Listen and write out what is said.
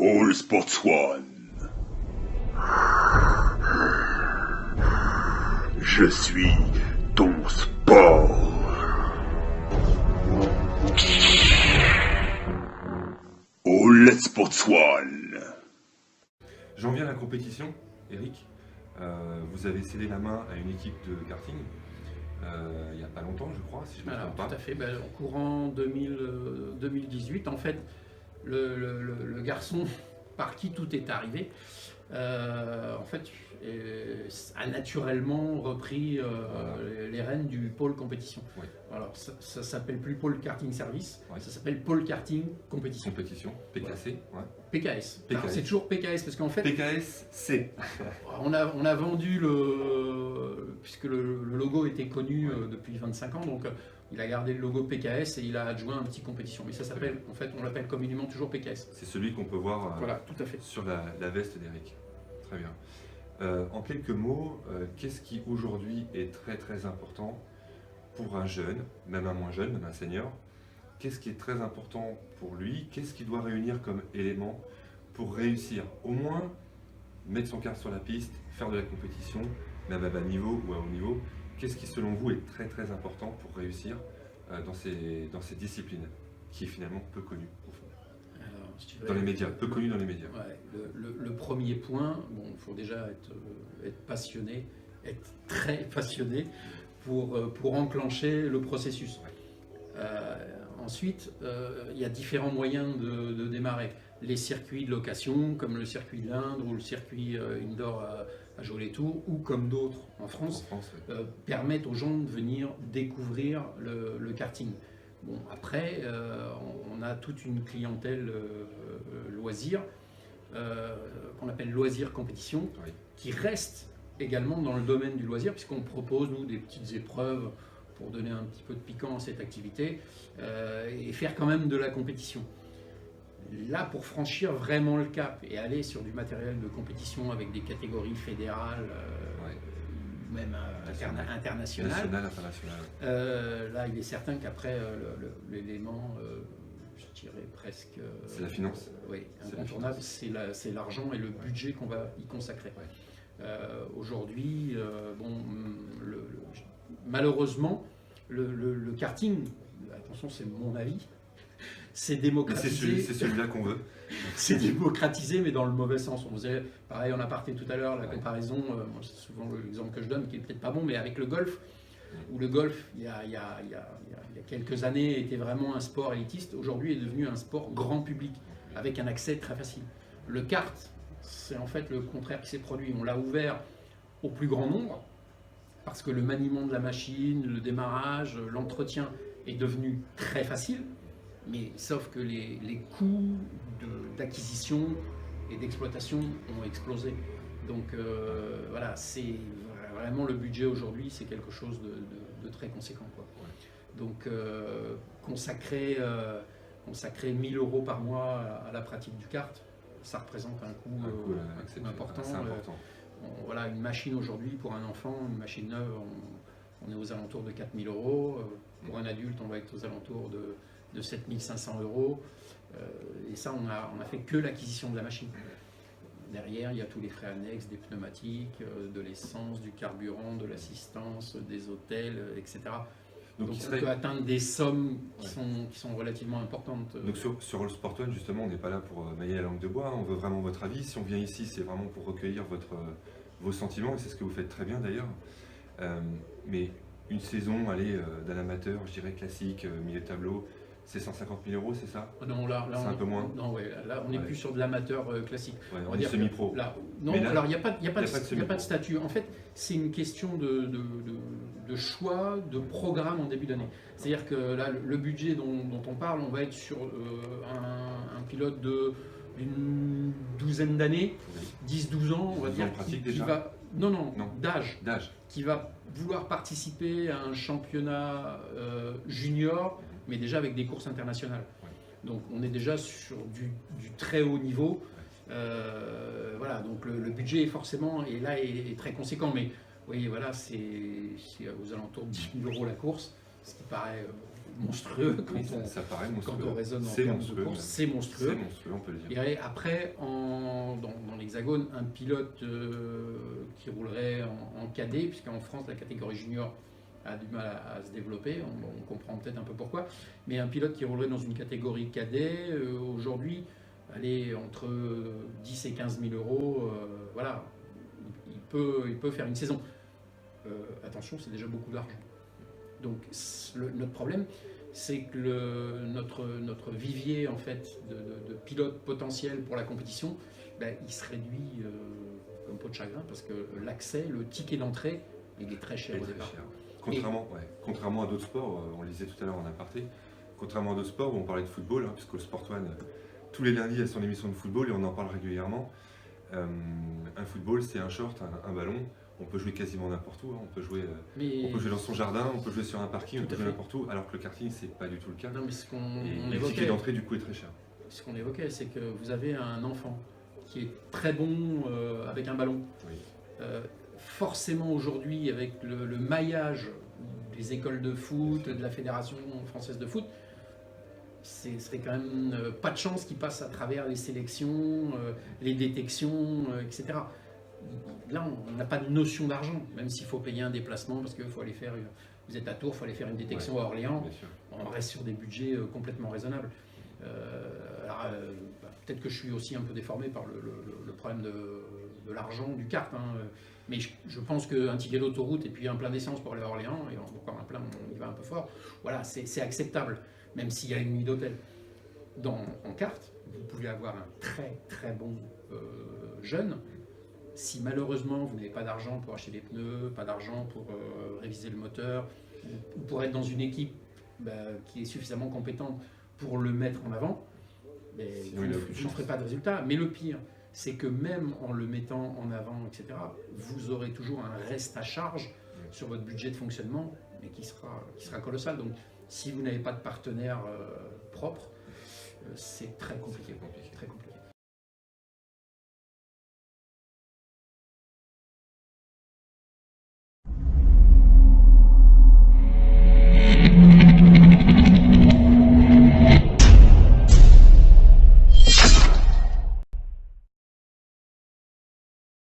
All Sports One. Je suis ton sport. All Sports One. J'en viens à la compétition, Eric. Vous avez cédé la main à une équipe de karting il n'y a pas longtemps, je crois, si je ne me trompe pas. Tout à fait. En courant 2018, en fait, le garçon par qui tout est arrivé, en fait, a naturellement repris les rênes du pôle compétition. Oui. Alors, ça s'appelle plus pôle karting service, Oui. ça s'appelle pôle karting compétition. Compétition, PKC, ouais. PKS. PKS. Alors, c'est toujours PKS parce qu'en fait, PKS, c'est. on a vendu puisque le logo était connu depuis 25 ans, donc il a gardé le logo PKS et il a adjoint un petit compétition. Mais ça s'appelle, en fait, on l'appelle communément toujours PKS. C'est celui qu'on peut voir Voilà, tout à fait. sur la veste d'Eric. Très bien. En quelques mots, qu'est-ce qui aujourd'hui est très très important pour un jeune, même un moins jeune, même un senior? Qu'est-ce qui est très important pour lui? Qu'est-ce qu'il doit réunir comme élément pour réussir? Au moins mettre son kart sur la piste, faire de la compétition, même à bas niveau ou à haut niveau. Qu'est-ce qui selon vous est très très important pour réussir dans ces disciplines qui est finalement peu connues au fond? Alors, si tu veux, Dans les médias, peu connues dans les médias. Ouais, le premier point, il faut déjà être passionné, être très passionné pour enclencher le processus. Ensuite, il y a différents moyens de démarrer. Les circuits de location, comme le circuit de l'Indre ou le circuit indoor à Jolet-Tours, ou comme d'autres en France, Oui. permettent aux gens de venir découvrir le karting. Bon, après, on a toute une clientèle loisir, qu'on appelle loisir compétition, Oui. qui reste également dans le domaine du loisir, puisqu'on propose, nous, des petites épreuves pour donner un petit peu de piquant à cette activité, et faire quand même de la compétition. Là, pour franchir vraiment le cap et aller sur du matériel de compétition avec des catégories fédérales, même internationales, National, international. là, il est certain qu'après, l'élément, je dirais presque... C'est la finance. Oui, C'est incontournable, c'est l'argent et le budget qu'on va y consacrer. Ouais. Aujourd'hui, malheureusement, le karting, attention, c'est mon avis, c'est démocratisé. C'est celui-là qu'on veut. C'est démocratisé, mais dans le mauvais sens. On faisait, pareil, on a parlé tout à l'heure, la comparaison, moi, c'est souvent l'exemple que je donne, qui est peut-être pas bon, mais avec le golf, où le golf, il y a quelques années, était vraiment un sport élitiste, aujourd'hui est devenu un sport grand public, avec un accès très facile. Le kart, c'est en fait le contraire qui s'est produit. On l'a ouvert au plus grand nombre, parce que le maniement de la machine, le démarrage, l'entretien est devenu très facile. Mais sauf que les coûts d'acquisition et d'exploitation ont explosé. Donc voilà, c'est vraiment le budget aujourd'hui, c'est quelque chose de très conséquent, quoi. Donc consacrer 1000 € par mois à la pratique du kart, ça représente un coût important. Voilà, une machine aujourd'hui pour un enfant, une machine neuve, on est aux alentours de 4000 €. Pour un adulte, on va être aux alentours de 7500 €. Et ça, on a fait que l'acquisition de la machine. Derrière, il y a tous les frais annexes, des pneumatiques, de l'essence, du carburant, de l'assistance, des hôtels, etc. Donc on peut atteindre des sommes qui sont relativement importantes. Donc sur All Sport One, justement, on n'est pas là pour mailler la langue de bois, on veut vraiment votre avis. Si on vient ici, c'est vraiment pour recueillir vos sentiments, et c'est ce que vous faites très bien d'ailleurs. Mais une saison, d'un amateur, je dirais classique, milieu de tableau, c'est 150 000 €, c'est ça? Non, là c'est un peu moins. Non, là, on n'est plus sur de l'amateur classique. On est semi-pro. Non, là, alors il n'y a pas de statut. En fait, c'est une question de choix, de programme en début d'année. C'est-à-dire que là, le budget dont on parle, on va être sur un pilote d'une douzaine d'années, 10-12 ans, on va dire, d'âge, qui va vouloir participer à un championnat junior, mais déjà avec des courses internationales. Donc on est déjà sur du très haut niveau. Voilà, donc le budget est forcément, et là, est très conséquent. Mais oui, voilà, c'est aux alentours de 10 000 € la course, ce qui paraît monstrueux quand, Oui, on, ça paraît quand monstrueux. on raisonne en C'est termes de monstrueux, course. même. C'est monstrueux. C'est monstrueux, on peut le Je dire. dirais, après, dans l'Hexagone, un pilote qui roulerait en cadet, puisqu'en France, la catégorie junior a du mal à se développer, on comprend peut-être un peu pourquoi, mais un pilote qui roulerait dans une catégorie cadet, aujourd'hui, allez, entre 10 et 15 000 euros, voilà, il peut faire une saison. Attention, c'est déjà beaucoup d'argent. Donc notre problème, c'est que notre vivier en fait de pilotes potentiels pour la compétition, ben, il se réduit comme peau de chagrin parce que l'accès, le ticket d'entrée, il est très cher Il est au très départ. cher. Contrairement à d'autres sports, on le disait tout à l'heure en aparté, contrairement à d'autres sports où on parlait de football, puisque le Sport One, tous les lundis, a son émission de football et on en parle régulièrement. Un football, c'est un short, un ballon. On peut jouer quasiment n'importe où. On peut jouer dans son jardin, on peut jouer sur un parking, on peut jouer n'importe où. Alors que le karting, c'est pas du tout le cas. Non, mais ce qu'on Et le ticket évoquait, d'entrée, du coup, est très cher. c'est que vous avez un enfant qui est très bon avec un ballon. Oui. Forcément aujourd'hui, avec le maillage des écoles de foot, de la Fédération française de foot, ce serait quand même pas de chance qu'il passe à travers les sélections, les détections, etc. Là, on n'a pas de notion d'argent, même s'il faut payer un déplacement parce qu'il faut aller faire. Vous êtes à Tours, il faut aller faire une détection à Orléans. Bien sûr. On reste sur des budgets complètement raisonnables. Peut-être que je suis aussi un peu déformé par le problème de l'argent, du kart. Mais je pense qu'un ticket d'autoroute et puis un plein d'essence pour aller à Orléans, et encore un plein, on y va un peu fort, voilà, c'est acceptable, même s'il y a une nuit d'hôtel. En kart, vous pouvez avoir un très très bon jeune. Si malheureusement vous n'avez pas d'argent pour acheter des pneus, pas d'argent pour réviser le moteur, ou pour être dans une équipe qui est suffisamment compétente pour le mettre en avant, vous ne ferez pas de résultat. Mais le pire, c'est que même en le mettant en avant, etc., vous aurez toujours un reste à charge sur votre budget de fonctionnement, mais qui sera colossal. Donc si vous n'avez pas de partenaire propre, c'est très compliqué.